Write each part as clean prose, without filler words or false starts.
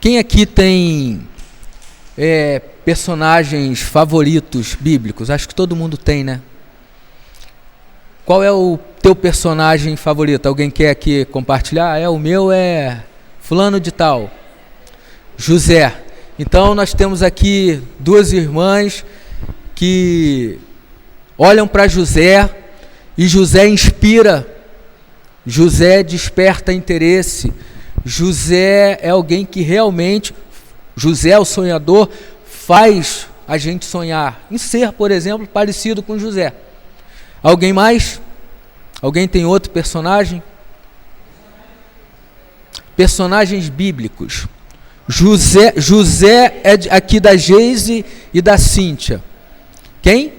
Quem aqui tem personagens favoritos bíblicos? Acho que todo mundo tem, né? Qual é o teu personagem favorito? Alguém quer aqui compartilhar? O meu é fulano de tal, José. Então nós temos aqui duas irmãs que olham para José e José inspira, José desperta interesse, José é alguém que realmente, José o sonhador, faz a gente sonhar em ser, por exemplo, parecido com José. Alguém mais? Alguém tem outro personagem? Personagens bíblicos. José é aqui da Geise e da Cíntia. Quem?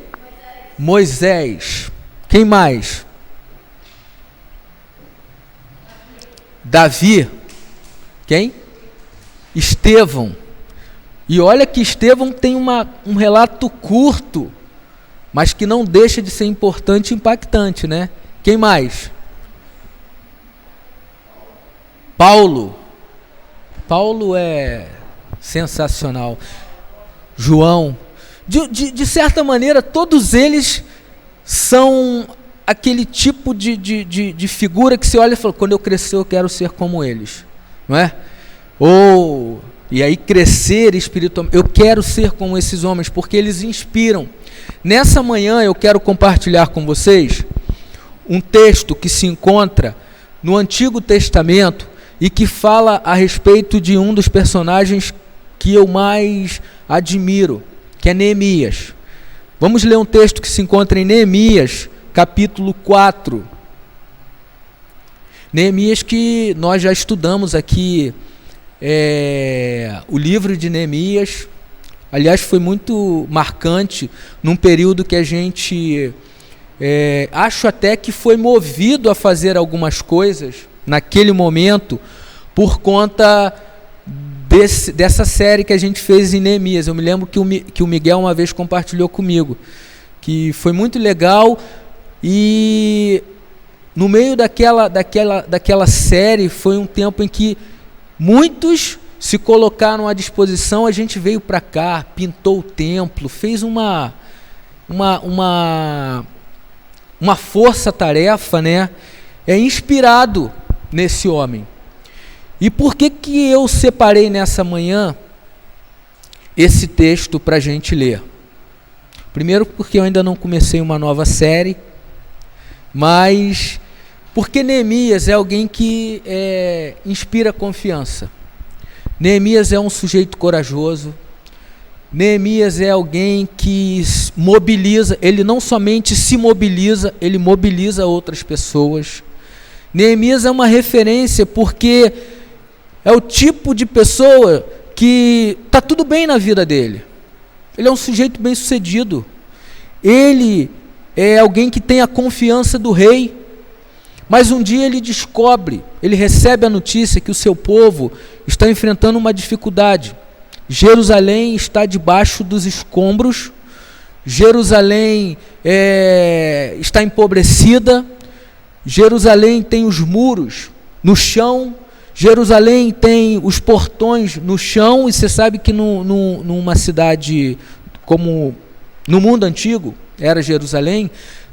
Moisés. Quem mais? Davi. Quem? Estevão. E olha que Estevão tem um relato curto, mas que não deixa de ser importante e impactante, né? Quem mais? Paulo. Paulo é sensacional. João. De certa maneira, todos eles são aquele tipo de figura que você olha e fala, quando eu crescer eu quero ser como eles. Não é? E aí crescer espiritualmente. Eu quero ser como esses homens, porque eles inspiram. Nessa manhã eu quero compartilhar com vocês um texto que se encontra no Antigo Testamento e que fala a respeito de um dos personagens que eu mais admiro, que é Neemias. Vamos ler um texto que se encontra em Neemias, capítulo 4. Neemias, que nós já estudamos aqui, o livro de Neemias. Aliás, foi muito marcante num período que a gente, acho até que foi movido a fazer algumas coisas naquele momento por conta dessa série que a gente fez em Neemias. Eu me lembro que o Miguel uma vez compartilhou comigo, que foi muito legal, e no meio daquela série foi um tempo em que muitos se colocaram à disposição. A gente veio para cá, pintou o templo, fez uma força-tarefa, né? Inspirado nesse homem. E por que eu separei nessa manhã esse texto para a gente ler? Primeiro, porque eu ainda não comecei uma nova série, mas porque Neemias é alguém que inspira confiança. Neemias é um sujeito corajoso. Neemias é alguém que mobiliza, ele não somente se mobiliza, ele mobiliza outras pessoas. Neemias é uma referência porque é o tipo de pessoa que está tudo bem na vida dele. Ele é um sujeito bem sucedido. Ele é alguém que tem a confiança do rei. Mas um dia ele recebe a notícia que o seu povo está enfrentando uma dificuldade. Jerusalém está debaixo dos escombros. Jerusalém está empobrecida. Jerusalém tem os muros no chão. Jerusalém tem os portões no chão, e você sabe que numa cidade como no mundo antigo era Jerusalém,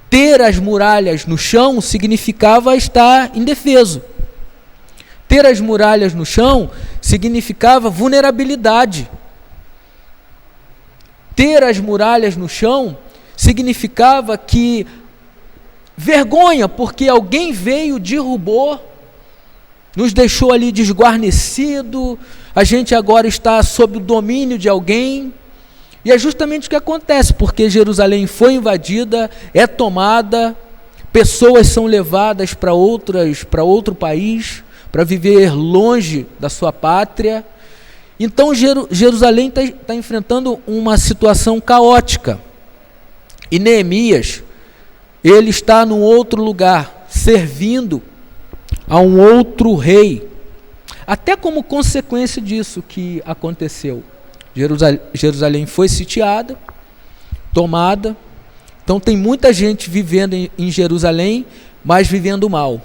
ter as muralhas no chão significava estar indefeso. Ter as muralhas no chão significava vulnerabilidade. Ter as muralhas no chão significava que vergonha, porque alguém veio, derrubou, nos deixou ali desguarnecido, a gente agora está sob o domínio de alguém. E é justamente o que acontece, porque Jerusalém foi invadida, é tomada, pessoas são levadas para outro país, para viver longe da sua pátria. Então Jerusalém está enfrentando uma situação caótica. E Neemias, ele está num outro lugar, servindo a um outro rei, até como consequência disso que aconteceu. Jerusalém foi sitiada, tomada. Então tem muita gente vivendo em Jerusalém, mas vivendo mal.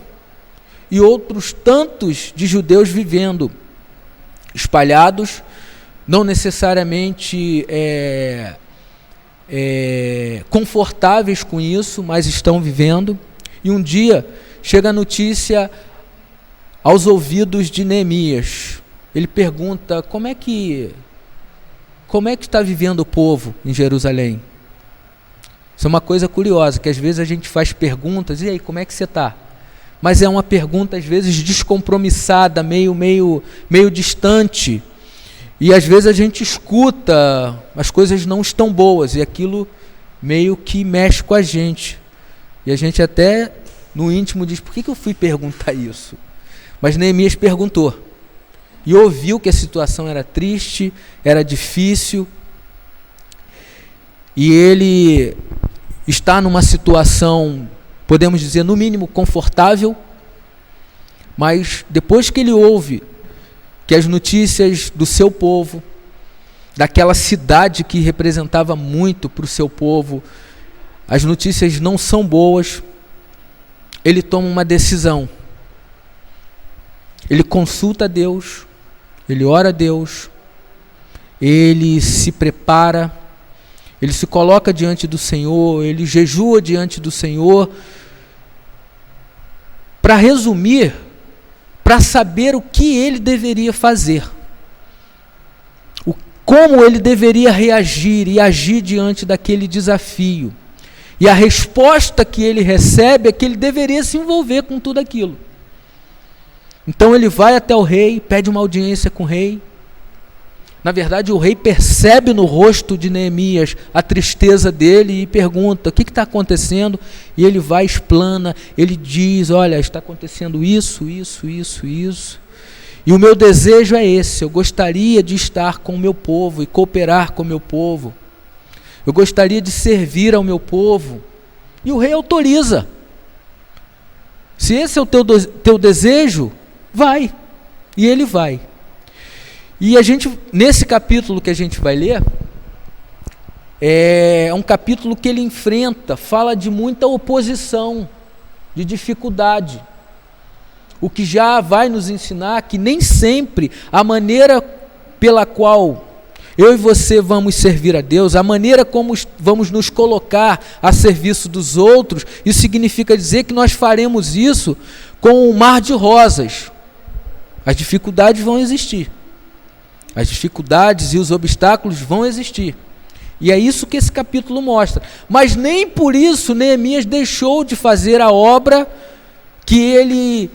E outros tantos de judeus vivendo espalhados, não necessariamente confortáveis com isso, mas estão vivendo. E um dia chega a notícia aos ouvidos de Neemias. Ele pergunta: como é que está vivendo o povo em Jerusalém? Isso é uma coisa curiosa, que às vezes a gente faz perguntas: e aí, como é que você está? Mas é uma pergunta às vezes descompromissada, meio distante. E às vezes a gente escuta, as coisas não estão boas, e aquilo meio que mexe com a gente. E a gente até no íntimo diz: por que eu fui perguntar isso? Mas Neemias perguntou. E ouviu que a situação era triste, era difícil. E ele está numa situação, podemos dizer, no mínimo confortável. Mas depois que ele ouve que as notícias do seu povo, daquela cidade que representava muito para o seu povo, as notícias não são boas, ele toma uma decisão. Ele consulta a Deus, ele ora a Deus, ele se prepara, ele se coloca diante do Senhor, ele jejua diante do Senhor, para resumir, para saber o que ele deveria fazer, como ele deveria reagir e agir diante daquele desafio. E a resposta que ele recebe é que ele deveria se envolver com tudo aquilo. Então ele vai até o rei, pede uma audiência com o rei. Na verdade, o rei percebe no rosto de Neemias a tristeza dele e pergunta: o que está acontecendo? E ele vai, explana, ele diz: olha, está acontecendo isso. E o meu desejo é esse: eu gostaria de estar com o meu povo e cooperar com o meu povo. Eu gostaria de servir ao meu povo. E o rei autoriza. Se esse é o teu desejo, vai. E ele vai. E a gente, nesse capítulo que a gente vai ler, é um capítulo que ele enfrenta, fala de muita oposição, de dificuldade. O que já vai nos ensinar que nem sempre a maneira pela qual eu e você vamos servir a Deus, a maneira como vamos nos colocar a serviço dos outros, isso significa dizer que nós faremos isso com um mar de rosas. As dificuldades vão existir. As dificuldades e os obstáculos vão existir. E é isso que esse capítulo mostra. Mas nem por isso Neemias deixou de fazer a obra que ele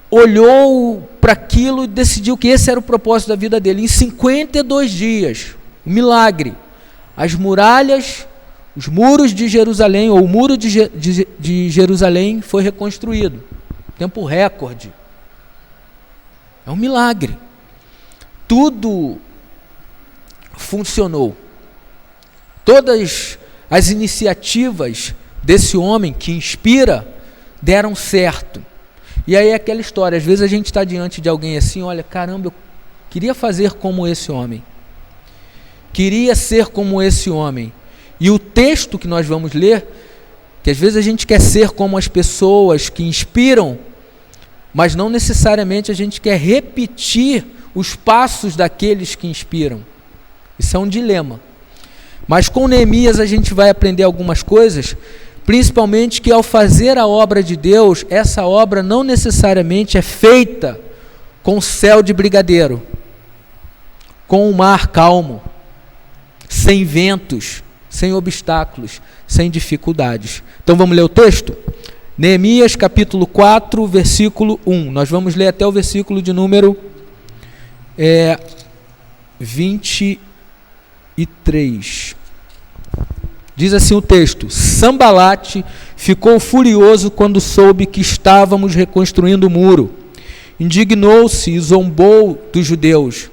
olhou para aquilo e decidiu que esse era o propósito da vida dele. Em 52 dias, um milagre, as muralhas, os muros de Jerusalém, ou o muro de Jerusalém foi reconstruído. Tempo recorde. É um milagre. Tudo funcionou. Todas as iniciativas desse homem que inspira deram certo. E aí é aquela história, às vezes a gente está diante de alguém assim: olha, caramba, eu queria fazer como esse homem. Queria ser como esse homem. E o texto que nós vamos ler, que às vezes a gente quer ser como as pessoas que inspiram, mas não necessariamente a gente quer repetir os passos daqueles que inspiram. Isso é um dilema. Mas com Neemias a gente vai aprender algumas coisas, principalmente que ao fazer a obra de Deus, essa obra não necessariamente é feita com céu de brigadeiro, com o mar calmo, sem ventos, sem obstáculos, sem dificuldades. Então vamos ler o texto? Neemias capítulo 4, versículo 1. Nós vamos ler até o versículo de número 23. Diz assim o texto: Sambalate ficou furioso quando soube que estávamos reconstruindo o muro. Indignou-se e zombou dos judeus.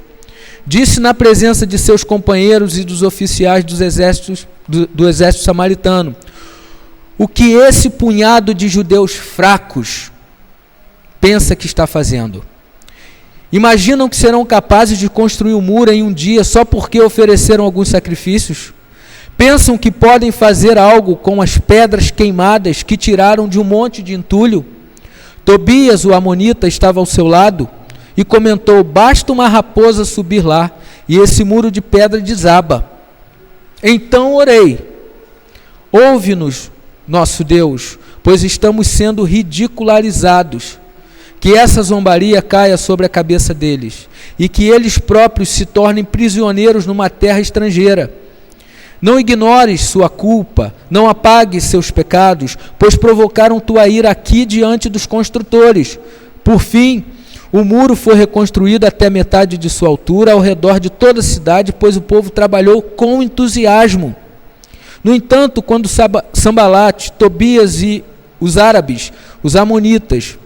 Disse na presença de seus companheiros e dos oficiais dos exércitos, do exército samaritano: o que esse punhado de judeus fracos pensa que está fazendo? Imaginam que serão capazes de construir um muro em um dia só porque ofereceram alguns sacrifícios? Pensam que podem fazer algo com as pedras queimadas que tiraram de um monte de entulho? Tobias, o amonita, estava ao seu lado e comentou: basta uma raposa subir lá, e esse muro de pedra desaba. Então orei: ouve-nos, nosso Deus, pois estamos sendo ridicularizados. Que essa zombaria caia sobre a cabeça deles, e que eles próprios se tornem prisioneiros numa terra estrangeira. Não ignores sua culpa, não apagues seus pecados, pois provocaram tua ira aqui diante dos construtores. Por fim, o muro foi reconstruído até metade de sua altura, ao redor de toda a cidade, pois o povo trabalhou com entusiasmo. No entanto, quando Sambalate, Tobias e os árabes, os amonitas,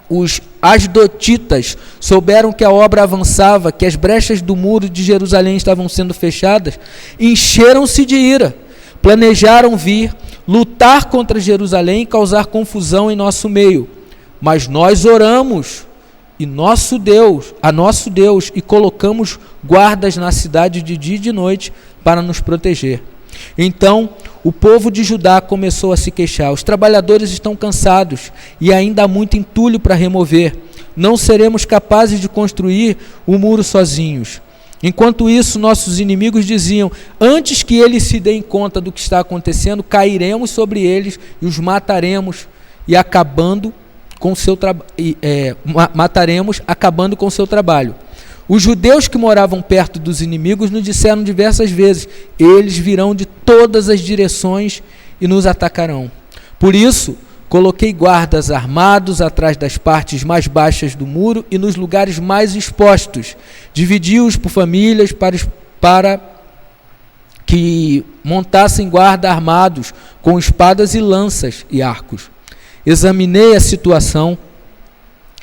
os asdotitas souberam que a obra avançava, que as brechas do muro de Jerusalém estavam sendo fechadas, encheram-se de ira, planejaram vir, lutar contra Jerusalém e causar confusão em nosso meio. Mas nós oramos a nosso Deus, e colocamos guardas na cidade de dia e de noite para nos proteger. Então o povo de Judá começou a se queixar: os trabalhadores estão cansados e ainda há muito entulho para remover. Não seremos capazes de construir o muro sozinhos. Enquanto isso, nossos inimigos diziam: antes que eles se deem conta do que está acontecendo, cairemos sobre eles e os mataremos, acabando com seu trabalho. Os judeus que moravam perto dos inimigos nos disseram diversas vezes: eles virão de todas as direções e nos atacarão. Por isso, coloquei guardas armados atrás das partes mais baixas do muro e nos lugares mais expostos. Dividi-os por famílias para que montassem guarda armados com espadas e lanças e arcos. Examinei a situação,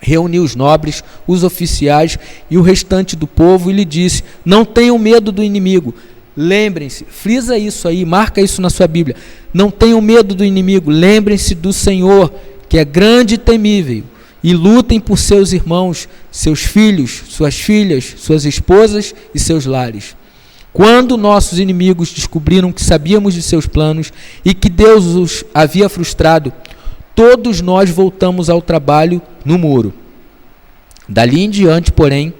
reuni os nobres, os oficiais e o restante do povo e lhe disse: não tenham medo do inimigo. Lembrem-se, frisa isso aí, marca isso na sua Bíblia. Não tenham medo do inimigo, lembrem-se do Senhor, que é grande e temível, e lutem por seus irmãos, seus filhos, suas filhas, suas esposas e seus lares. Quando nossos inimigos descobriram que sabíamos de seus planos e que Deus os havia frustrado, todos nós voltamos ao trabalho no muro. Dali em diante, porém,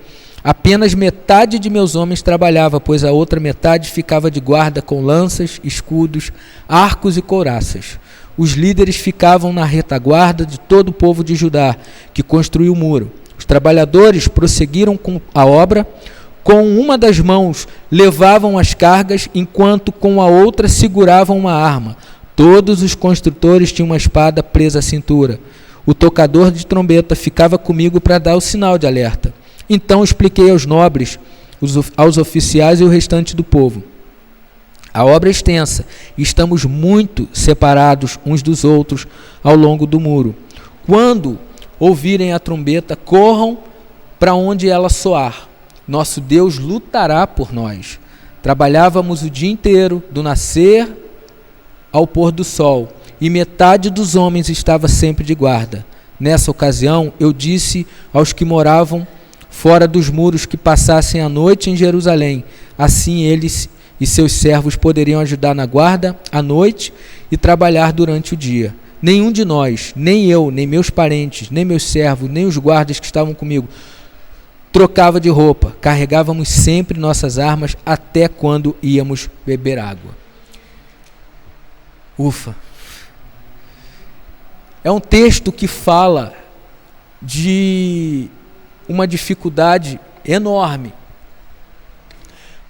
apenas metade de meus homens trabalhava, pois a outra metade ficava de guarda com lanças, escudos, arcos e couraças. Os líderes ficavam na retaguarda de todo o povo de Judá, que construiu o muro. Os trabalhadores prosseguiram com a obra, com uma das mãos levavam as cargas, enquanto com a outra seguravam uma arma. Todos os construtores tinham uma espada presa à cintura. O tocador de trombeta ficava comigo para dar o sinal de alerta. Então expliquei aos nobres, aos oficiais e o restante do povo: a obra é extensa e estamos muito separados uns dos outros ao longo do muro. Quando ouvirem a trombeta, corram para onde ela soar. Nosso Deus lutará por nós. Trabalhávamos o dia inteiro, do nascer ao pôr do sol, e metade dos homens estava sempre de guarda. Nessa ocasião, eu disse aos que moravam fora dos muros que passassem a noite em Jerusalém. Assim eles e seus servos poderiam ajudar na guarda à noite e trabalhar durante o dia. Nenhum de nós, nem eu, nem meus parentes, nem meus servos, nem os guardas que estavam comigo, trocava de roupa. Carregávamos sempre nossas armas até quando íamos beber água. Ufa! É um texto que fala de uma dificuldade enorme,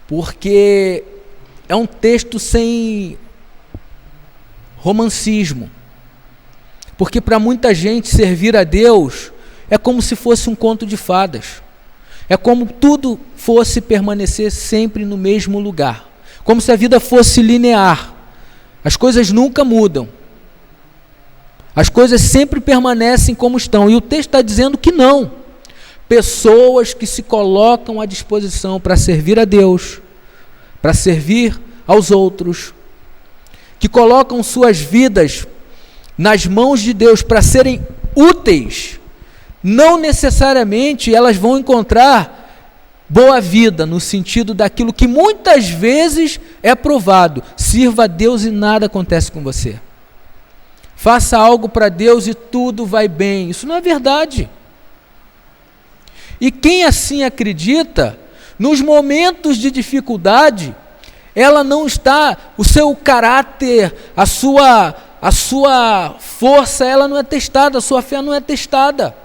porque é um texto sem romancismo, porque para muita gente servir a Deus é como se fosse um conto de fadas, é como tudo fosse permanecer sempre no mesmo lugar, como se a vida fosse linear, as coisas nunca mudam, as coisas sempre permanecem como estão, e o texto está dizendo que não. Pessoas que se colocam à disposição para servir a Deus, para servir aos outros, que colocam suas vidas nas mãos de Deus para serem úteis, não necessariamente elas vão encontrar boa vida, no sentido daquilo que muitas vezes é provado: sirva a Deus e nada acontece com você. Faça algo para Deus e tudo vai bem. Isso não é verdade. E quem assim acredita, nos momentos de dificuldade, ela não está, o seu caráter, a sua força, ela não é testada, a sua fé não é testada.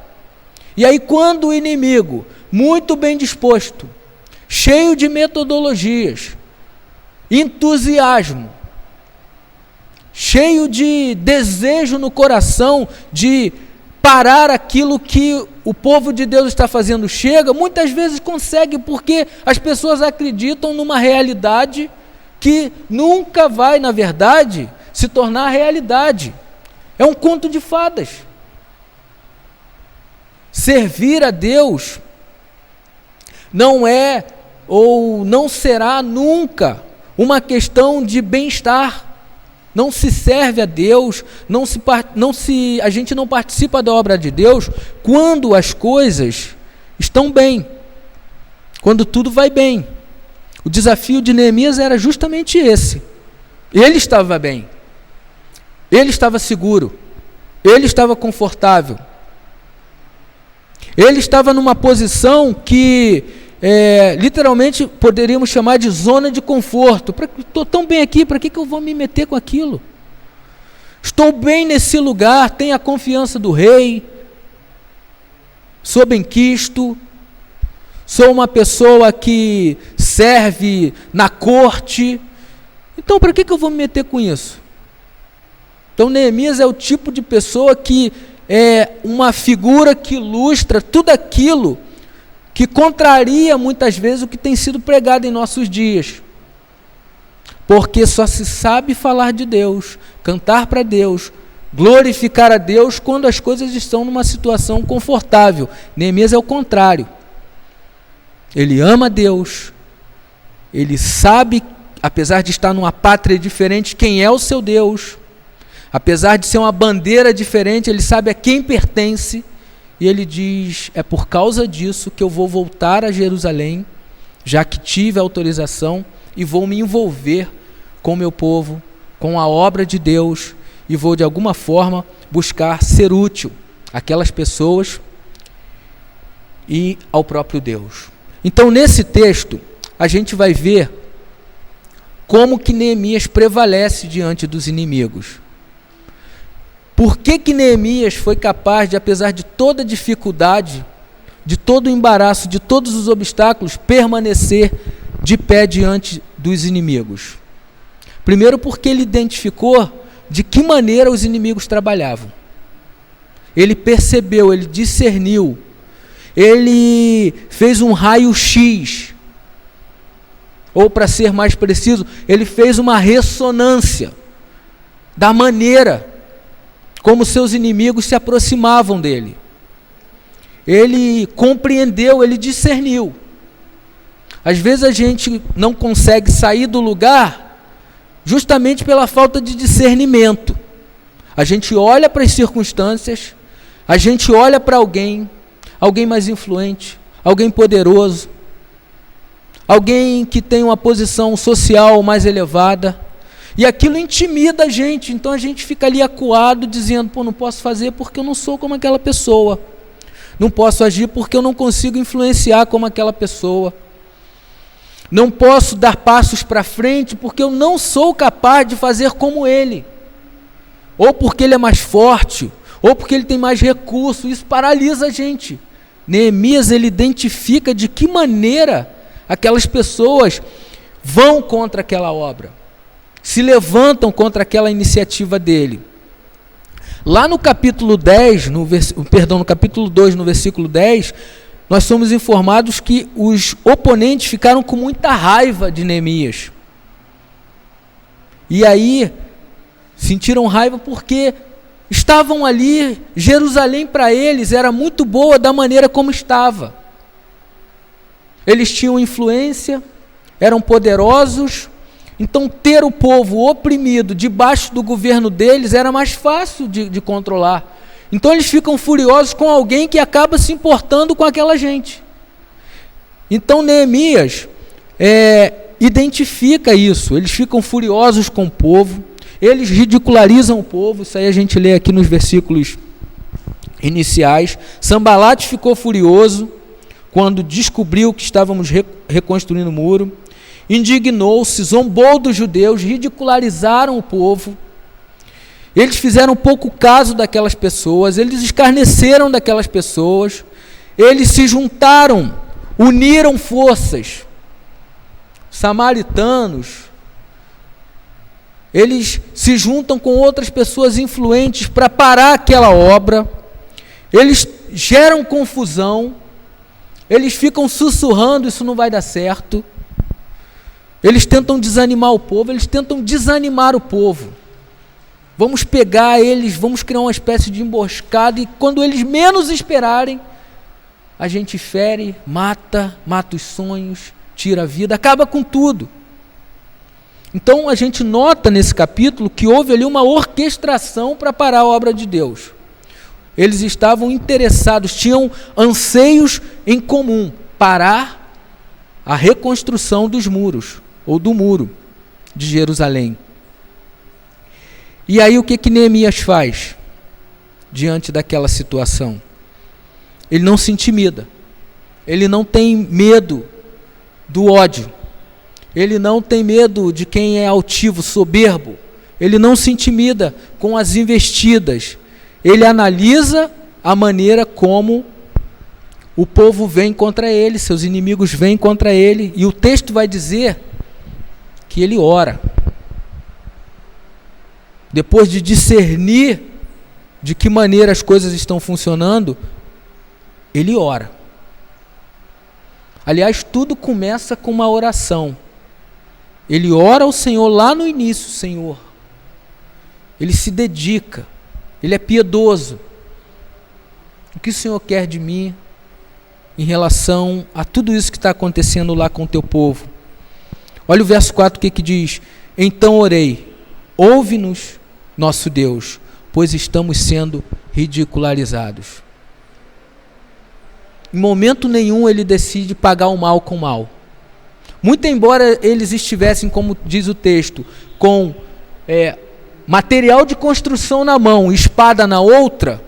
E aí quando o inimigo, muito bem disposto, cheio de metodologias, entusiasmo, cheio de desejo no coração de parar aquilo que o povo de Deus está fazendo, chega, muitas vezes consegue, porque as pessoas acreditam numa realidade que nunca vai, na verdade, se tornar realidade. É um conto de fadas. Servir a Deus não é ou não será nunca uma questão de bem-estar. Não se serve a Deus, a gente não participa da obra de Deus quando as coisas estão bem, quando tudo vai bem. O desafio de Neemias era justamente esse. Ele estava bem, ele estava seguro, ele estava confortável, ele estava numa posição que literalmente poderíamos chamar de zona de conforto. Estou tão bem aqui, para que eu vou me meter com aquilo? Estou bem nesse lugar, tenho a confiança do rei, sou benquisto, sou uma pessoa que serve na corte, então para que eu vou me meter com isso? Então Neemias é o tipo de pessoa que é uma figura que ilustra tudo aquilo que contraria muitas vezes o que tem sido pregado em nossos dias. Porque só se sabe falar de Deus, cantar para Deus, glorificar a Deus quando as coisas estão numa situação confortável. Neemias é o contrário. Ele ama Deus, ele sabe, apesar de estar numa pátria diferente, quem é o seu Deus. Apesar de ser uma bandeira diferente, ele sabe a quem pertence. E ele diz, é por causa disso que eu vou voltar a Jerusalém, já que tive autorização, e vou me envolver com o meu povo, com a obra de Deus, e vou de alguma forma buscar ser útil àquelas pessoas e ao próprio Deus. Então nesse texto, a gente vai ver como que Neemias prevalece diante dos inimigos. Por que Neemias foi capaz de, apesar de toda dificuldade, de todo o embaraço, de todos os obstáculos, permanecer de pé diante dos inimigos? Primeiro porque ele identificou de que maneira os inimigos trabalhavam. Ele percebeu, ele discerniu, ele fez um raio-x, ou para ser mais preciso, ele fez uma ressonância da maneira como seus inimigos se aproximavam dele. Ele compreendeu, ele discerniu. Às vezes a gente não consegue sair do lugar justamente pela falta de discernimento. A gente olha para as circunstâncias, a gente olha para alguém mais influente, alguém poderoso, alguém que tem uma posição social mais elevada, e aquilo intimida a gente, então a gente fica ali acuado, dizendo, não posso fazer porque eu não sou como aquela pessoa, não posso agir porque eu não consigo influenciar como aquela pessoa, não posso dar passos para frente porque eu não sou capaz de fazer como ele, ou porque ele é mais forte, ou porque ele tem mais recursos. Isso paralisa a gente. Neemias, ele identifica de que maneira aquelas pessoas vão contra aquela obra, se levantam contra aquela iniciativa dele. Lá no capítulo 10, no capítulo 2, no versículo 10, nós somos informados que os oponentes ficaram com muita raiva de Neemias. E aí, sentiram raiva porque estavam ali, Jerusalém para eles era muito boa da maneira como estava. Eles tinham influência, eram poderosos, então ter o povo oprimido debaixo do governo deles era mais fácil de controlar. Então eles ficam furiosos com alguém que acaba se importando com aquela gente. Então Neemias identifica isso, eles ficam furiosos com o povo, eles ridicularizam o povo, isso aí a gente lê aqui nos versículos iniciais. Sambalate ficou furioso, quando descobriu que estávamos reconstruindo o muro, indignou-se, zombou dos judeus, ridicularizaram o povo. Eles fizeram pouco caso daquelas pessoas, eles escarneceram daquelas pessoas, eles se juntaram, uniram forças. Samaritanos, eles se juntam com outras pessoas influentes para parar aquela obra, eles geram confusão, eles ficam sussurrando, isso não vai dar certo, eles tentam desanimar o povo, eles tentam desanimar o povo. Vamos pegar eles, vamos criar uma espécie de emboscada, e quando eles menos esperarem, a gente fere, mata os sonhos, tira a vida, acaba com tudo. Então a gente nota nesse capítulo que houve ali uma orquestração para parar a obra de Deus. Eles estavam interessados, tinham anseios em comum, parar a reconstrução dos muros, ou do muro de Jerusalém. E aí o que Neemias faz diante daquela situação? Ele não se intimida, ele não tem medo do ódio, ele não tem medo de quem é altivo, soberbo, ele não se intimida com as investidas, ele analisa a maneira como o povo vem contra ele, seus inimigos vêm contra ele, e o texto vai dizer que ele ora. Depois de discernir de que maneira as coisas estão funcionando, ele ora. Aliás, tudo começa com uma oração. Ele ora ao Senhor lá no início, Senhor. Ele se dedica, ele é piedoso. O que o Senhor quer de mim em relação a tudo isso que está acontecendo lá com o teu povo? Olha o verso 4, o que diz? Então orei, ouve-nos, nosso Deus, pois estamos sendo ridicularizados. Em momento nenhum ele decide pagar o mal com o mal. Muito embora eles estivessem, como diz o texto, com material de construção na mão, espada na outra,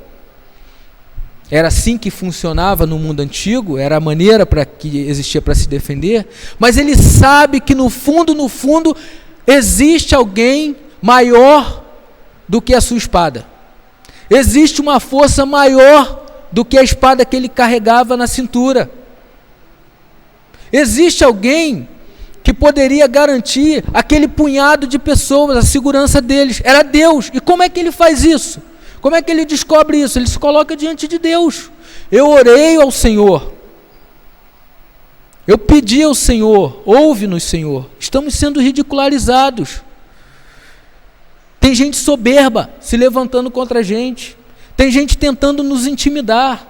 era assim que funcionava no mundo antigo, era a maneira que existia para se defender, mas ele sabe que no fundo, existe alguém maior do que a sua espada. Existe uma força maior do que a espada que ele carregava na cintura. Existe alguém que poderia garantir aquele punhado de pessoas, a segurança deles. Era Deus. E como é que ele faz isso? Como é que ele descobre isso? Ele se coloca diante de Deus. Eu orei ao Senhor. Eu pedi ao Senhor. Ouve-nos, Senhor. Estamos sendo ridicularizados. Tem gente soberba se levantando contra a gente. Tem gente tentando nos intimidar.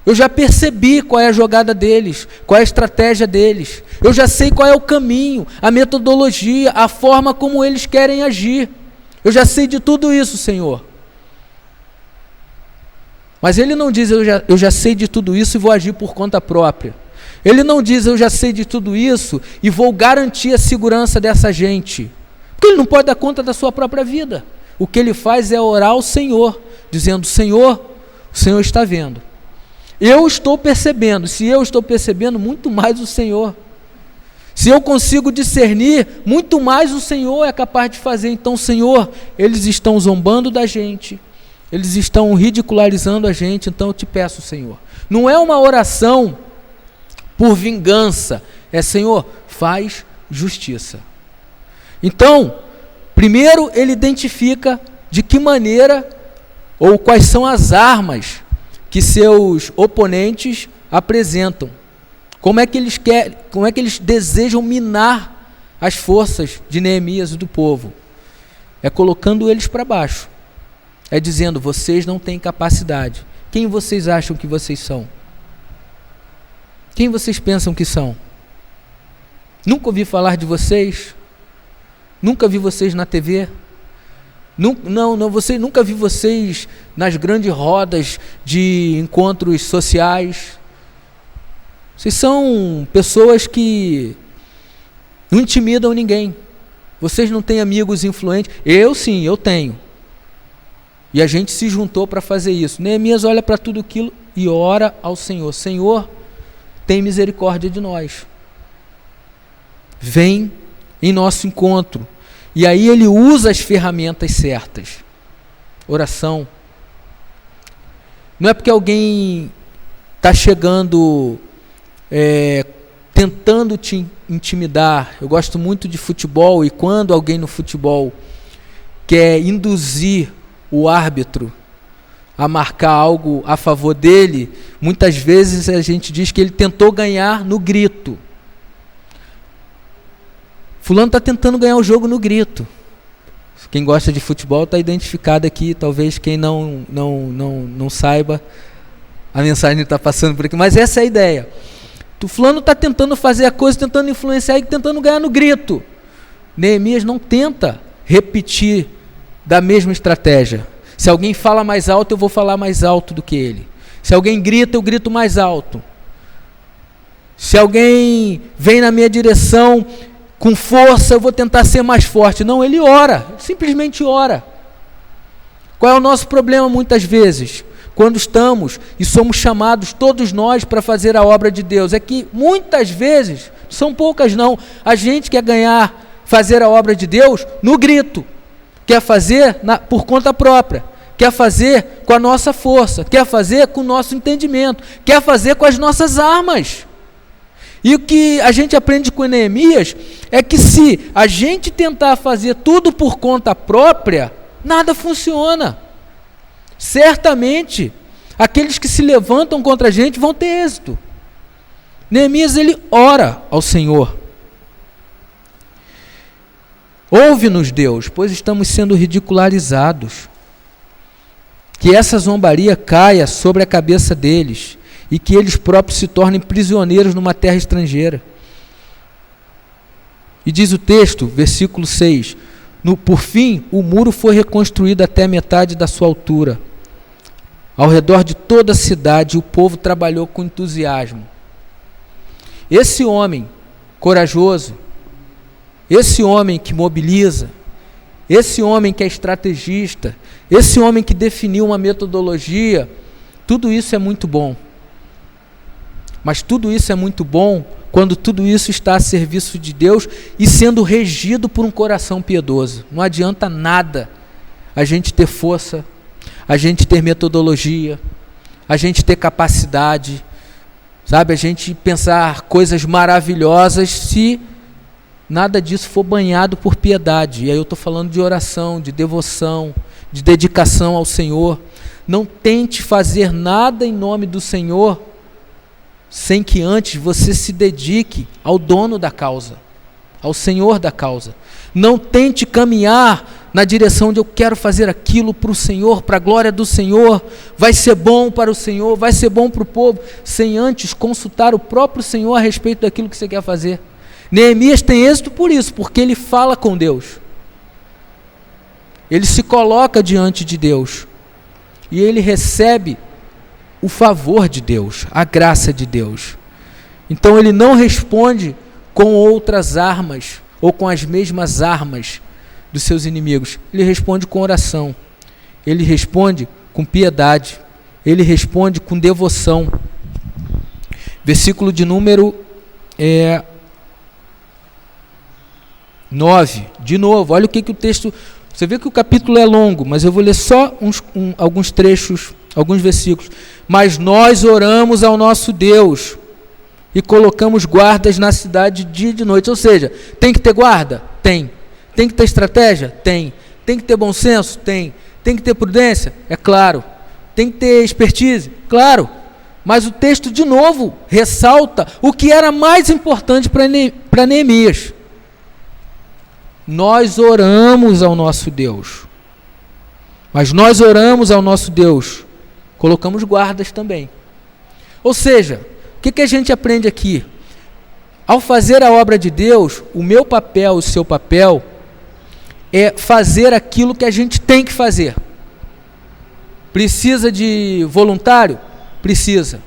Eu já percebi qual é a jogada deles, qual é a estratégia deles. Eu já sei qual é o caminho, a metodologia, a forma como eles querem agir. Eu já sei de tudo isso, Senhor. Mas ele não diz, eu já sei de tudo isso e vou agir por conta própria. Ele não diz, eu já sei de tudo isso e vou garantir a segurança dessa gente. Porque ele não pode dar conta da sua própria vida. O que ele faz é orar ao Senhor, dizendo, Senhor, o Senhor está vendo. Eu estou percebendo, se eu estou percebendo, muito mais o Senhor. Se eu consigo discernir, muito mais o Senhor é capaz de fazer. Então, Senhor, eles estão zombando da gente, eles estão ridicularizando a gente, então eu te peço, Senhor. Não é uma oração por vingança, é, Senhor, faz justiça. Então, primeiro ele identifica de que maneira ou quais são as armas que seus oponentes apresentam. Como é que eles desejam minar as forças de Neemias e do povo? É colocando eles para baixo. É dizendo, vocês não têm capacidade. Quem vocês acham que vocês são? Quem vocês pensam que são? Nunca ouvi falar de vocês? Nunca vi vocês na TV? Nunca vi vocês nas grandes rodas de encontros sociais. Vocês são pessoas que não intimidam ninguém. Vocês não têm amigos influentes. Eu sim, eu tenho. E a gente se juntou para fazer isso. Neemias olha para tudo aquilo e ora ao Senhor. Senhor, tem misericórdia de nós. Vem em nosso encontro. E aí ele usa as ferramentas certas. Oração. Não é porque alguém está chegando, tentando te intimidar. Eu gosto muito de futebol, e quando alguém no futebol quer induzir o árbitro a marcar algo a favor dele, muitas vezes a gente diz que ele tentou ganhar no grito. Fulano está tentando ganhar o jogo no grito. Quem gosta de futebol está identificado aqui, talvez quem não saiba, a mensagem está passando por aqui, mas essa é a ideia. O fulano está tentando fazer a coisa, tentando influenciar e tentando ganhar no grito. Neemias não tenta repetir da mesma estratégia. Se alguém fala mais alto, eu vou falar mais alto do que ele. Se alguém grita, eu grito mais alto. Se alguém vem na minha direção com força, eu vou tentar ser mais forte. Não, ele ora, simplesmente ora. Qual é o nosso problema muitas vezes? Quando estamos e somos chamados, todos nós, para fazer a obra de Deus, é que muitas vezes, são poucas não, a gente quer fazer a obra de Deus no grito. Quer fazer por conta própria, quer fazer com a nossa força, quer fazer com o nosso entendimento, quer fazer com as nossas armas. E o que a gente aprende com Neemias é que se a gente tentar fazer tudo por conta própria, nada funciona. Certamente, aqueles que se levantam contra a gente vão ter êxito. Neemias, ele ora ao Senhor. Ouve-nos, Deus, pois estamos sendo ridicularizados. Que essa zombaria caia sobre a cabeça deles e que eles próprios se tornem prisioneiros numa terra estrangeira. E diz o texto, versículo 6, por fim, o muro foi reconstruído até a metade da sua altura. Ao redor de toda a cidade, o povo trabalhou com entusiasmo. Esse homem corajoso, esse homem que mobiliza, esse homem que é estrategista, esse homem que definiu uma metodologia, tudo isso é muito bom. Mas tudo isso é muito bom quando tudo isso está a serviço de Deus e sendo regido por um coração piedoso. Não adianta nada a gente ter força, a gente ter metodologia, a gente ter capacidade, sabe? A gente pensar coisas maravilhosas se nada disso for banhado por piedade. E aí eu estou falando de oração, de devoção, de dedicação ao Senhor. Não tente fazer nada em nome do Senhor sem que antes você se dedique ao dono da causa, ao Senhor da causa. Não tente caminhar na direção de eu quero fazer aquilo para o Senhor, para a glória do Senhor, vai ser bom para o Senhor, vai ser bom para o povo, sem antes consultar o próprio Senhor a respeito daquilo que você quer fazer. Neemias tem êxito por isso, porque ele fala com Deus. Ele se coloca diante de Deus. E ele recebe o favor de Deus, a graça de Deus. Então ele não responde com outras armas, ou com as mesmas armas dos seus inimigos. Ele responde com oração. Ele responde com piedade. Ele responde com devoção. Versículo de número 9. De novo, olha o que o texto... Você vê que o capítulo é longo, mas eu vou ler só alguns trechos, alguns versículos. Mas nós oramos ao nosso Deus e colocamos guardas na cidade dia e de noite. Ou seja, tem que ter guarda? Tem. Tem que ter estratégia? Tem. Tem que ter bom senso? Tem. Tem que ter prudência? É claro. Tem que ter expertise? Claro. Mas o texto, de novo, ressalta o que era mais importante para Neemias. Nós oramos ao nosso Deus. Mas nós oramos ao nosso Deus. Colocamos guardas também. Ou seja, o que a gente aprende aqui? Ao fazer a obra de Deus, o meu papel, o seu papel, é fazer aquilo que a gente tem que fazer. Precisa de voluntário? Precisa.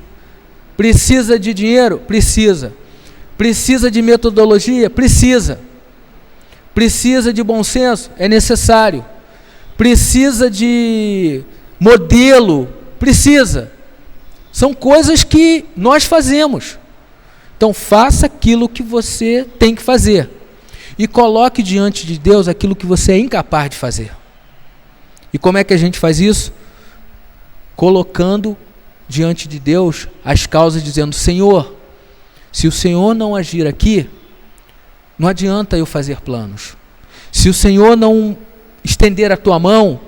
Precisa de dinheiro? Precisa. Precisa de metodologia? Precisa. Precisa de bom senso? É necessário. precisa de modelo, precisa. São coisas que nós fazemos. Então faça aquilo que você tem que fazer e coloque diante de Deus aquilo que você é incapaz de fazer. E como é que a gente faz isso? Colocando diante de Deus as causas, dizendo: Senhor, se o Senhor não agir aqui, não adianta eu fazer planos. Se o Senhor não estender a tua mão,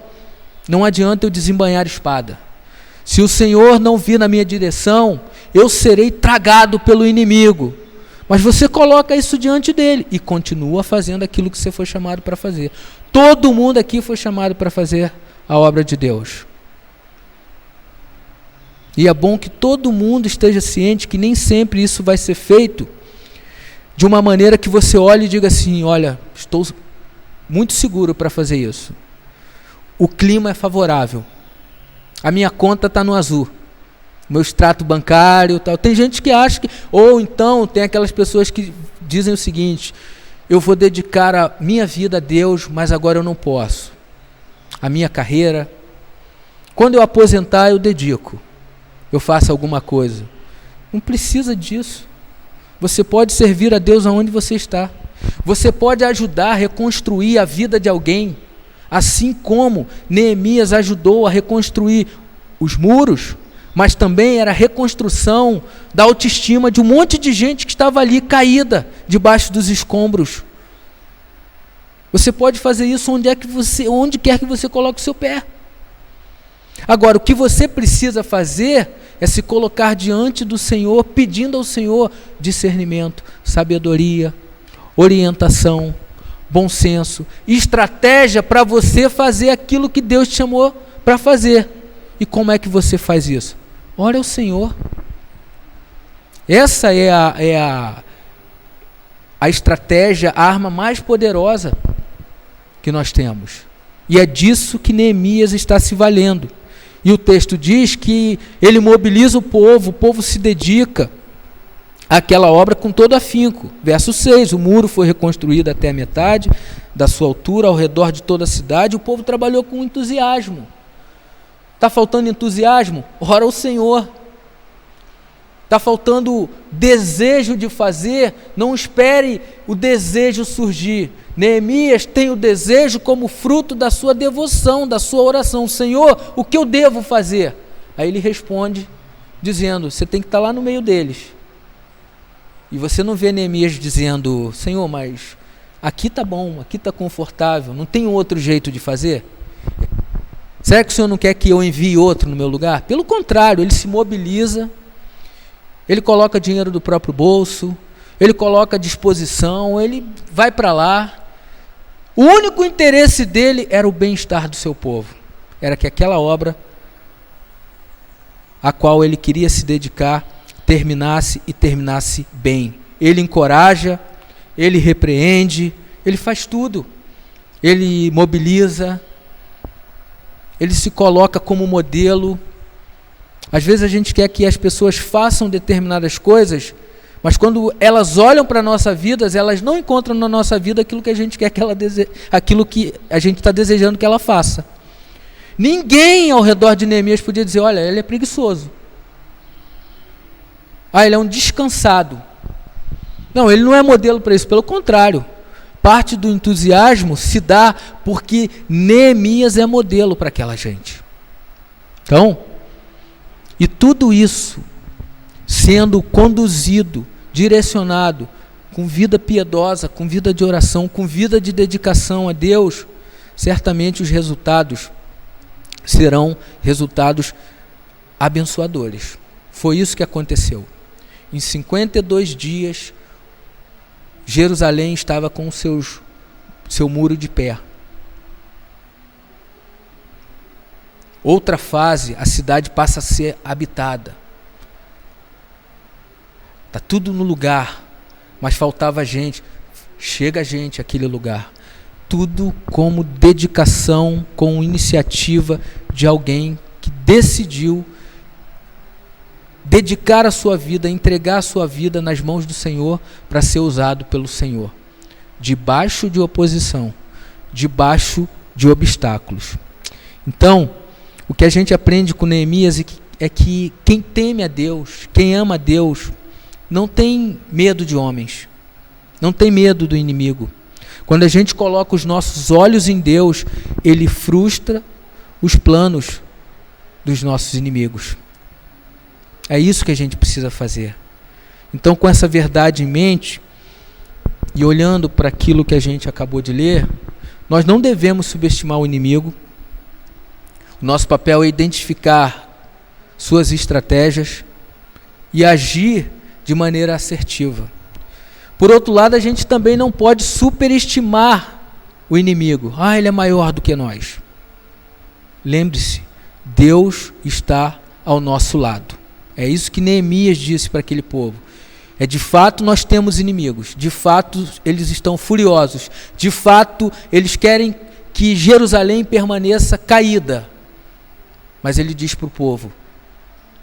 não adianta eu desembainhar a espada. Se o Senhor não vir na minha direção, eu serei tragado pelo inimigo. Mas você coloca isso diante dele e continua fazendo aquilo que você foi chamado para fazer. Todo mundo aqui foi chamado para fazer a obra de Deus. E é bom que todo mundo esteja ciente que nem sempre isso vai ser feito de uma maneira que você olhe e diga assim: olha, estou muito seguro para fazer isso. O clima é favorável. A minha conta está no azul. Meu extrato bancário, tal. Tem gente que acha que... Ou então tem aquelas pessoas que dizem o seguinte: eu vou dedicar a minha vida a Deus, mas agora eu não posso. A minha carreira. Quando eu aposentar, eu dedico. Eu faço alguma coisa. Não precisa disso. Você pode servir a Deus aonde você está. Você pode ajudar a reconstruir a vida de alguém, assim como Neemias ajudou a reconstruir os muros, mas também era a reconstrução da autoestima de um monte de gente que estava ali caída debaixo dos escombros. Você pode fazer isso onde quer que você coloque o seu pé. Agora, o que você precisa fazer é se colocar diante do Senhor, pedindo ao Senhor discernimento, sabedoria, orientação, bom senso, estratégia para você fazer aquilo que Deus te chamou para fazer. E como é que você faz isso? Ore ao Senhor. Essa é a estratégia, a arma mais poderosa que nós temos. E é disso que Neemias está se valendo. E o texto diz que ele mobiliza o povo se dedica àquela obra com todo afinco. Verso 6, o muro foi reconstruído até a metade da sua altura, ao redor de toda a cidade, o povo trabalhou com entusiasmo. Está faltando entusiasmo? Ora ao Senhor. Está faltando desejo de fazer? Não espere o desejo surgir. Neemias tem o desejo como fruto da sua devoção, da sua oração. Senhor, o que eu devo fazer? Aí ele responde dizendo: você tem que estar lá no meio deles. E você não vê Neemias dizendo: Senhor, mas aqui está bom, aqui está confortável, não tem outro jeito de fazer? Será que o Senhor não quer que eu envie outro no meu lugar? Pelo contrário, ele se mobiliza, ele coloca dinheiro do próprio bolso, ele coloca à disposição, ele vai para lá. O único interesse dele era o bem-estar do seu povo. Era que aquela obra a qual ele queria se dedicar terminasse e terminasse bem. Ele encoraja, ele repreende, ele faz tudo. Ele mobiliza, ele se coloca como modelo. Às vezes a gente quer que as pessoas façam determinadas coisas, mas quando elas olham para a nossa vida, elas não encontram na nossa vida aquilo que a gente quer que ela aquilo que a gente está desejando que ela faça. Ninguém ao redor de Neemias podia dizer: olha, ele é preguiçoso. Ah, ele é um descansado. Não, ele não é modelo para isso, pelo contrário. Parte do entusiasmo se dá porque Neemias é modelo para aquela gente. Então, e tudo isso sendo conduzido, direcionado, com vida piedosa, com vida de oração, com vida de dedicação a Deus, certamente os resultados serão resultados abençoadores. Foi isso que aconteceu. Em 52 dias, Jerusalém estava com seu muro de pé. Outra fase, a cidade passa a ser habitada. Está tudo no lugar, mas faltava gente. Chega gente àquele lugar. Tudo como dedicação, com iniciativa de alguém que decidiu dedicar a sua vida, entregar a sua vida nas mãos do Senhor para ser usado pelo Senhor. Debaixo de oposição, debaixo de obstáculos. Então, o que a gente aprende com Neemias é que quem teme a Deus, quem ama a Deus, não tem medo de homens, não tem medo do inimigo. Quando a gente coloca os nossos olhos em Deus, Ele frustra os planos dos nossos inimigos. É isso que a gente precisa fazer. Então, com essa verdade em mente, e olhando para aquilo que a gente acabou de ler, nós não devemos subestimar o inimigo. O nosso papel é identificar suas estratégias e agir de maneira assertiva. Por outro lado, a gente também não pode superestimar o inimigo. Ele é maior do que nós. Lembre-se, Deus está ao nosso lado. É isso que Neemias disse para aquele povo. De fato nós temos inimigos, de fato eles estão furiosos, de fato eles querem que Jerusalém permaneça caída. Mas ele diz para o povo,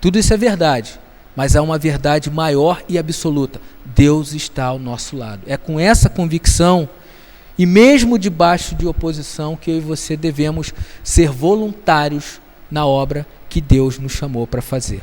tudo isso é verdade, mas há uma verdade maior e absoluta: Deus está ao nosso lado. É com essa convicção, e mesmo debaixo de oposição, que eu e você devemos ser voluntários na obra que Deus nos chamou para fazer.